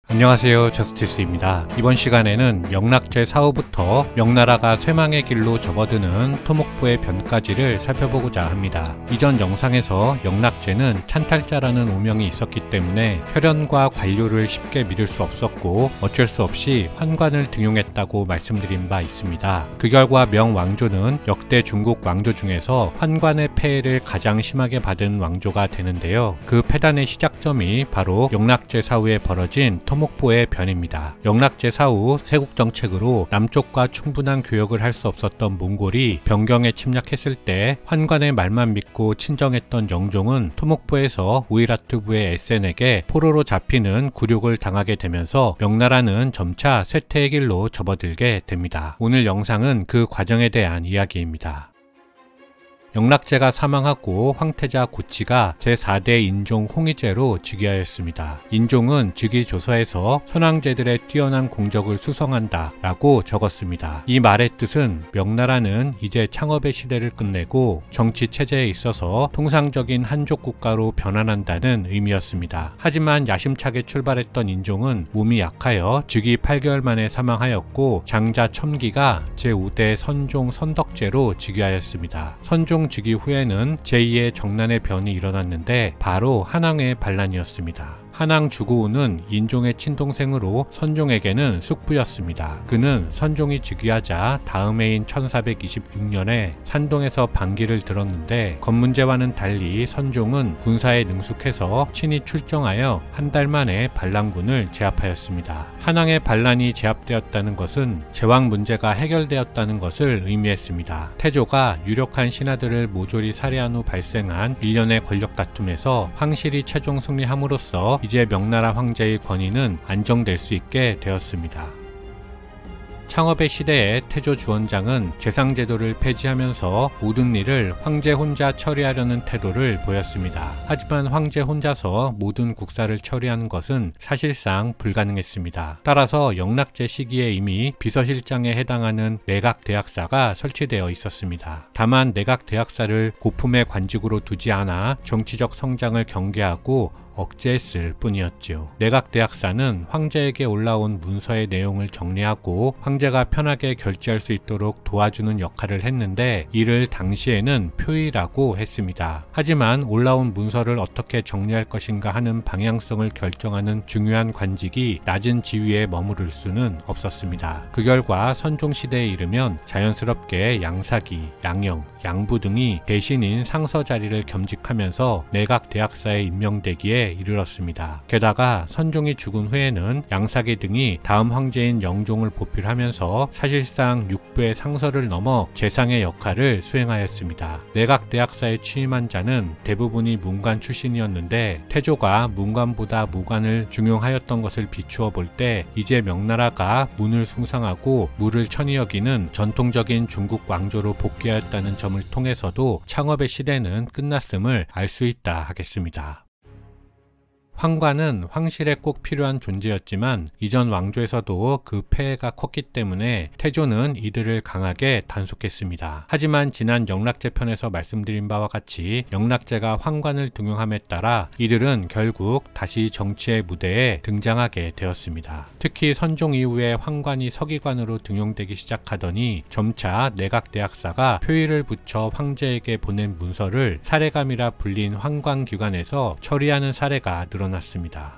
안녕하세요, 저스티스입니다. 이번 시간에는 영락제 사후부터 명나라가 쇠망의 길로 접어드는 토목부의 변까지를 살펴보고자 합니다. 이전 영상에서 영락제는 찬탈자라는 오명이 있었기 때문에 혈연과 관료를 쉽게 믿을 수 없었고 어쩔 수 없이 환관을 등용했다고 말씀드린 바 있습니다. 그 결과 명왕조는 역대 중국 왕조 중에서 환관의 폐해를 가장 심하게 받은 왕조가 되는데요. 그 폐단의 시작점이 바로 영락제 사후에 벌어진 토목부의 변입니다. 영락제 사후 세국정책으로 남쪽과 충분한 교역을 할 수 없었던 몽골이 변경에 침략했을 때 환관의 말만 믿고 친정했던 영종은 토목부에서 우이라투부의 에센에게 포로로 잡히는 굴욕을 당하게 되면서 명나라는 점차 쇠퇴의 길로 접어들게 됩니다. 오늘 영상은 그 과정에 대한 이야기입니다. 영락제가 사망하고 황태자 고치가 제4대 인종 홍의제로 즉위하였습니다. 인종은 즉위조서에서 선왕제들의 뛰어난 공적을 수성한다 라고 적었습니다. 이 말의 뜻은 명나라는 이제 창업의 시대를 끝내고 정치체제에 있어서 통상적인 한족 국가로 변환한다는 의미였습니다. 하지만 야심차게 출발했던 인종은 몸이 약하여 즉위 8개월 만에 사망하였고 장자 첨기가 제5대 선종 선덕제로 즉위하였습니다. 선종 즉위 후에는 제2의 정난의 변이 일어났는데 바로 한왕의 반란이었습니다. 한왕 주고우는 인종의 친동생으로 선종에게는 숙부였습니다. 그는 선종이 즉위하자 다음 해인 1426년에 산동에서 반기를 들었는데 겉문제와는 달리 선종은 군사에 능숙해서 친히 출정하여 한 달 만에 반란군을 제압하였습니다. 한왕의 반란이 제압되었다는 것은 제왕 문제가 해결되었다는 것을 의미했습니다. 태조가 유력한 신하들을 모조리 살해한 후 발생한 일련의 권력 다툼에서 황실이 최종 승리함으로써 이제 명나라 황제의 권위는 안정될 수 있게 되었습니다. 창업의 시대에 태조 주원장은 재상제도를 폐지하면서 모든 일을 황제 혼자 처리하려는 태도를 보였습니다. 하지만 황제 혼자서 모든 국사를 처리하는 것은 사실상 불가능했습니다. 따라서 영락제 시기에 이미 비서실장에 해당하는 내각대학사가 설치되어 있었습니다. 다만 내각대학사를 고품의 관직으로 두지 않아 정치적 성장을 경계하고 억제했을 뿐이었지요. 내각대학사는 황제에게 올라온 문서의 내용을 정리하고 황제가 편하게 결제할 수 있도록 도와주는 역할을 했는데 이를 당시에는 표의라고 했습니다. 하지만 올라온 문서를 어떻게 정리할 것인가 하는 방향성을 결정하는 중요한 관직이 낮은 지위에 머무를 수는 없었습니다. 그 결과 선종시대에 이르면 자연스럽게 양사기, 양영, 양부 등이 대신인 상서 자리를 겸직하면서 내각대학사에 임명되기에 이르렀습니다. 게다가 선종이 죽은 후에는 양사기 등이 다음 황제인 영종을 보필하면서 사실상 육부의 상서를 넘어 재상의 역할을 수행하였습니다. 내각대학사에 취임한 자는 대부분이 문관 출신이었는데 태조가 문관보다 무관을 중용하였던 것을 비추어 볼 때 이제 명나라가 문을 숭상하고 무를 천히 여기는 전통적인 중국 왕조로 복귀하였다는 점을 통해서도 창업의 시대는 끝났음을 알 수 있다 하겠습니다. 황관은 황실에 꼭 필요한 존재였지만 이전 왕조에서도 그 폐해가 컸기 때문에 태조는 이들을 강하게 단속했습니다. 하지만 지난 영락제 편에서 말씀드린 바와 같이 영락제가 황관을 등용함에 따라 이들은 결국 다시 정치의 무대에 등장하게 되었습니다. 특히 선종 이후에 황관이 서기관으로 등용되기 시작하더니 점차 내각대학사가 표의를 붙여 황제에게 보낸 문서를 사례감이라 불린 황관기관에서 처리하는 사례가 늘어났습니다.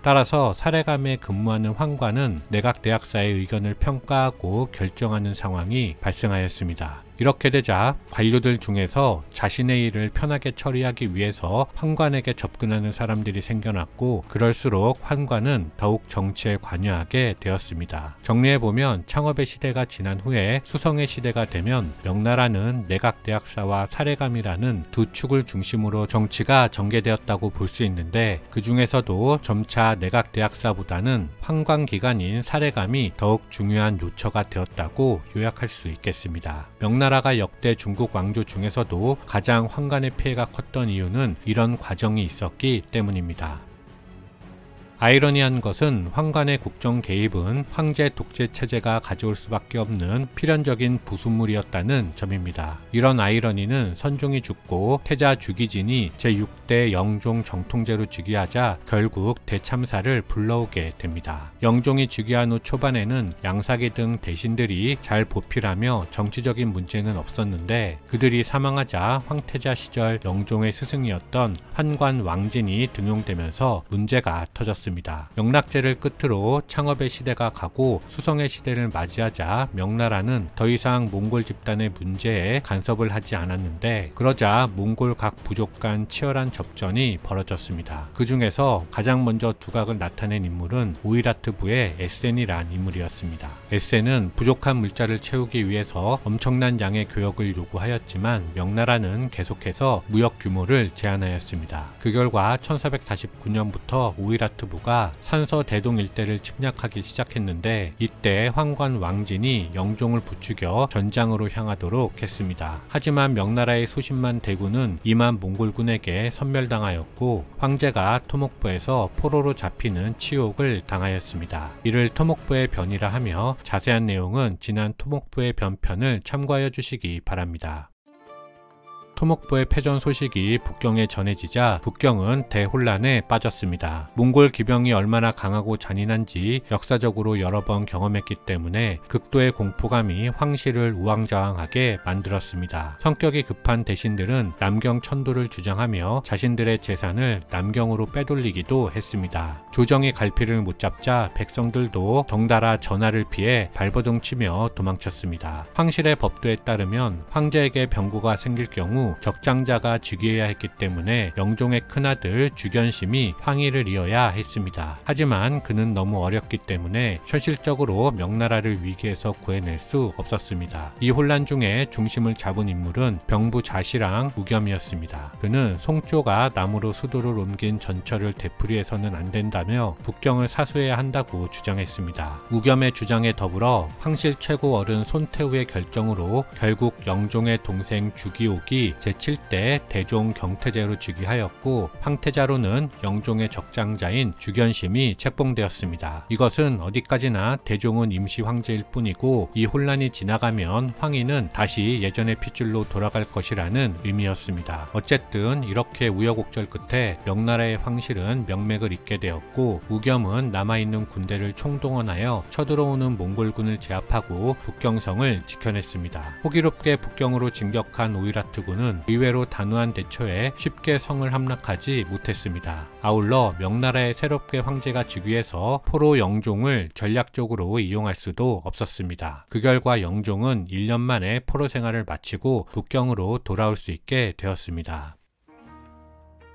따라서 사례감에 근무하는 황관은 내각대학사의 의견을 평가하고 결정하는 상황이 발생하였습니다. 이렇게 되자 관료들 중에서 자신의 일을 편하게 처리하기 위해서 환관에게 접근하는 사람들이 생겨났고 그럴수록 환관은 더욱 정치에 관여하게 되었습니다. 정리해보면 창업의 시대가 지난 후에 수성의 시대가 되면 명나라는 내각대학사와 사례감이라는 두 축을 중심으로 정치가 전개되었다고 볼 수 있는데 그 중에서도 점차 내각대학사보다는 환관기관인 사례감이 더욱 중요한 요처가 되었다고 요약할 수 있겠습니다. 명나라가 역대 중국 왕조 중에서도 가장 환관의 피해가 컸던 이유는 이런 과정이 있었기 때문입니다. 아이러니한 것은 황관의 국정 개입은 황제 독재 체제가 가져올 수밖에 없는 필연적인 부순물이었다는 점입니다. 이런 아이러니는 선종이 죽고 태자 주기진이 제6대 영종 정통제로 즉위하자 결국 대참사를 불러오게 됩니다. 영종이 즉위한 후 초반에는 양사기 등 대신들이 잘 보필하며 정치적인 문제는 없었는데 그들이 사망하자 황태자 시절 영종의 스승이었던 환관 왕진이 등용되면서 문제가 터졌습니다. 영락제를 끝으로 창업의 시대가 가고 수성의 시대를 맞이하자 명나라는 더 이상 몽골 집단의 문제에 간섭을 하지 않았는데 그러자 몽골 각 부족 간 치열한 접전이 벌어졌습니다. 그 중에서 가장 먼저 두각을 나타낸 인물은 오이라트부의 에센이란 인물이었습니다. 에센은 부족한 물자를 채우기 위해서 엄청난 양의 교역을 요구하였지만 명나라는 계속해서 무역 규모를 제한하였습니다. 그 결과 1449년부터 오이라트부가 산서 대동 일대를 침략하기 시작했는데 이때 황관 왕진이 영종을 부추겨 전장으로 향하도록 했습니다. 하지만 명나라의 수십만 대군은 이만 몽골군에게 섬멸당하였고 황제가 토목부에서 포로로 잡히는 치욕을 당하였습니다. 이를 토목부의 변이라 하며 자세한 내용은 지난 토목부의 변편을 참고하여 주시기 바랍니다. 토목부의 패전 소식이 북경에 전해지자 북경은 대혼란에 빠졌습니다. 몽골 기병이 얼마나 강하고 잔인한지 역사적으로 여러 번 경험했기 때문에 극도의 공포감이 황실을 우왕좌왕하게 만들었습니다. 성격이 급한 대신들은 남경 천도를 주장하며 자신들의 재산을 남경으로 빼돌리기도 했습니다. 조정이 갈피를 못 잡자 백성들도 덩달아 전하를 피해 발버둥치며 도망쳤습니다. 황실의 법도에 따르면 황제에게 병고가 생길 경우 적장자가 즉위해야 했기 때문에 영종의 큰아들 주견심이 황위를 이어야 했습니다. 하지만 그는 너무 어렸기 때문에 현실적으로 명나라를 위기에서 구해낼 수 없었습니다. 이 혼란 중에 중심을 잡은 인물은 병부 자시랑 우겸이었습니다. 그는 송조가 남으로 수도를 옮긴 전철을 되풀이해서는 안 된다며 북경을 사수해야 한다고 주장했습니다. 우겸의 주장에 더불어 황실 최고 어른 손태후의 결정으로 결국 영종의 동생 주기옥이 제7대 대종 경태제로 즉위하였고 황태자로는 영종의 적장자인 주견심이 책봉되었습니다. 이것은 어디까지나 대종은 임시 황제일 뿐이고 이 혼란이 지나가면 황위는 다시 예전의 핏줄로 돌아갈 것이라는 의미였습니다. 어쨌든 이렇게 우여곡절 끝에 명나라의 황실은 명맥을 잇게 되었고 우겸은 남아있는 군대를 총동원하여 쳐들어오는 몽골군을 제압하고 북경성을 지켜냈습니다. 호기롭게 북경으로 진격한 오이라트군은 의외로 단호한 대처에 쉽게 성을 함락하지 못했습니다. 아울러 명나라의 새롭게 황제가 즉위해서 포로 영종을 전략적으로 이용할 수도 없었습니다. 그 결과 영종은 1년 만에 포로 생활을 마치고 북경으로 돌아올 수 있게 되었습니다.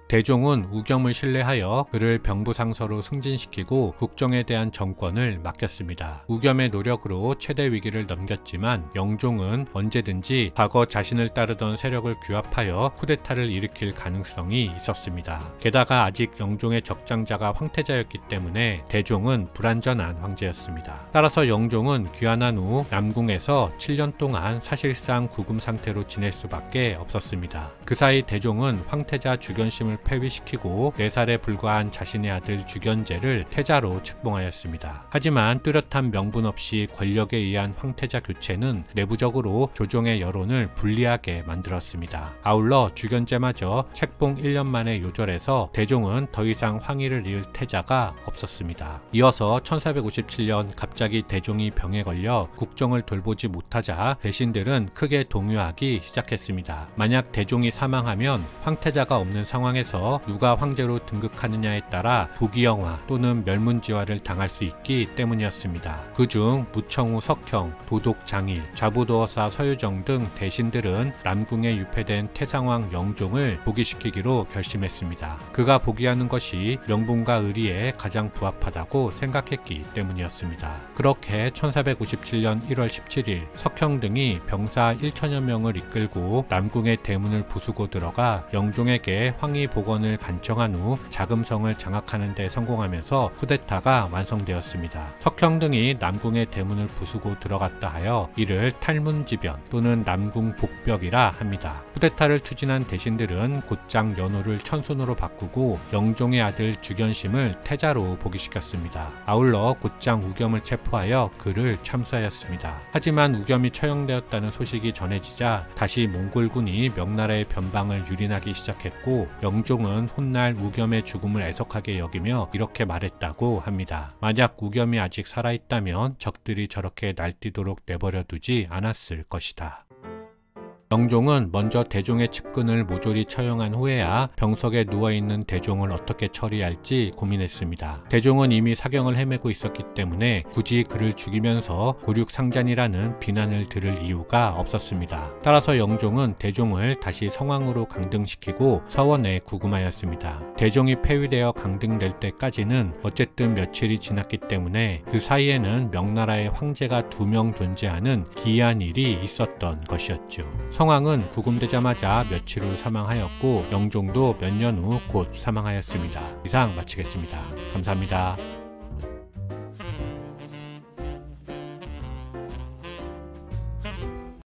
대종은 우겸을 신뢰하여 그를 병부상서로 승진시키고 국정에 대한 정권을 맡겼습니다. 우겸의 노력으로 최대 위기를 넘겼지만 영종은 언제든지 과거 자신을 따르던 세력을 규합하여 쿠데타를 일으킬 가능성이 있었습니다. 게다가 아직 영종의 적장자가 황태자였기 때문에 대종은 불완전한 황제였습니다. 따라서 영종은 귀환한 후 남궁에서 7년 동안 사실상 구금 상태로 지낼 수밖에 없었습니다. 그 사이 대종은 황태자 주견심을 폐위시키고 4살에 불과한 자신의 아들 주견제를 태자로 책봉하였습니다. 하지만 뚜렷한 명분 없이 권력에 의한 황태자 교체는 내부적으로 조정의 여론을 불리하게 만들었습니다. 아울러 주견제마저 책봉 1년 만에 요절해서 대종은 더 이상 황위를 이을 태자가 없었습니다. 이어서 1457년 갑자기 대종이 병에 걸려 국정을 돌보지 못하자 대신들은 크게 동요하기 시작했습니다. 만약 대종이 사망하면 황태자가 없는 상황에서 누가 황제로 등극하느냐에 따라 부귀영화 또는 멸문지화를 당할 수 있기 때문이었습니다. 그중 무청우 석형, 도독장일, 좌부도어사 서유정 등 대신들은 남궁에 유폐된 태상왕 영종을 복위시키기로 결심했습니다. 그가 복위하는 것이 명분과 의리에 가장 부합하다고 생각했기 때문이었습니다. 그렇게 1457년 1월 17일 석형 등이 병사 1천여 명을 이끌고 남궁의 대문을 부수고 들어가 영종에게 황위 복원을 간청한 후 자금성을 장악하는 데 성공하면서 쿠데타가 완성되었습니다. 석형 등이 남궁의 대문을 부수고 들어갔다 하여 이를 탈문지변 또는 남궁복벽이라 합니다. 쿠데타를 추진한 대신들은 곧장 연호를 천손으로 바꾸고 영종의 아들 주견심을 태자로 복위시켰습니다. 아울러 곧장 우겸을 체포하여 그를 참수하였습니다. 하지만 우겸이 처형되었다는 소식이 전해지자 다시 몽골군이 명나라의 변방을 유린하기 시작했고 영종은 훗날 우겸의 죽음을 애석하게 여기며 이렇게 말했다고 합니다. 만약 우겸이 아직 살아있다면 적들이 저렇게 날뛰도록 내버려 두지 않았을 것이다. 영종은 먼저 대종의 측근을 모조리 처형한 후에야 병석에 누워있는 대종을 어떻게 처리할지 고민했습니다. 대종은 이미 사경을 헤매고 있었기 때문에 굳이 그를 죽이면서 고륙상잔이라는 비난을 들을 이유가 없었습니다. 따라서 영종은 대종을 다시 성왕으로 강등시키고 서원에 구금하였습니다. 대종이 폐위되어 강등될 때까지는 어쨌든 며칠이 지났기 때문에 그 사이에는 명나라의 황제가 2명 존재하는 기이한 일이 있었던 것이었죠. 성왕은 구금되자마자 며칠 후 사망하였고 영종도 몇 년 후 곧 사망하였습니다. 이상 마치겠습니다. 감사합니다.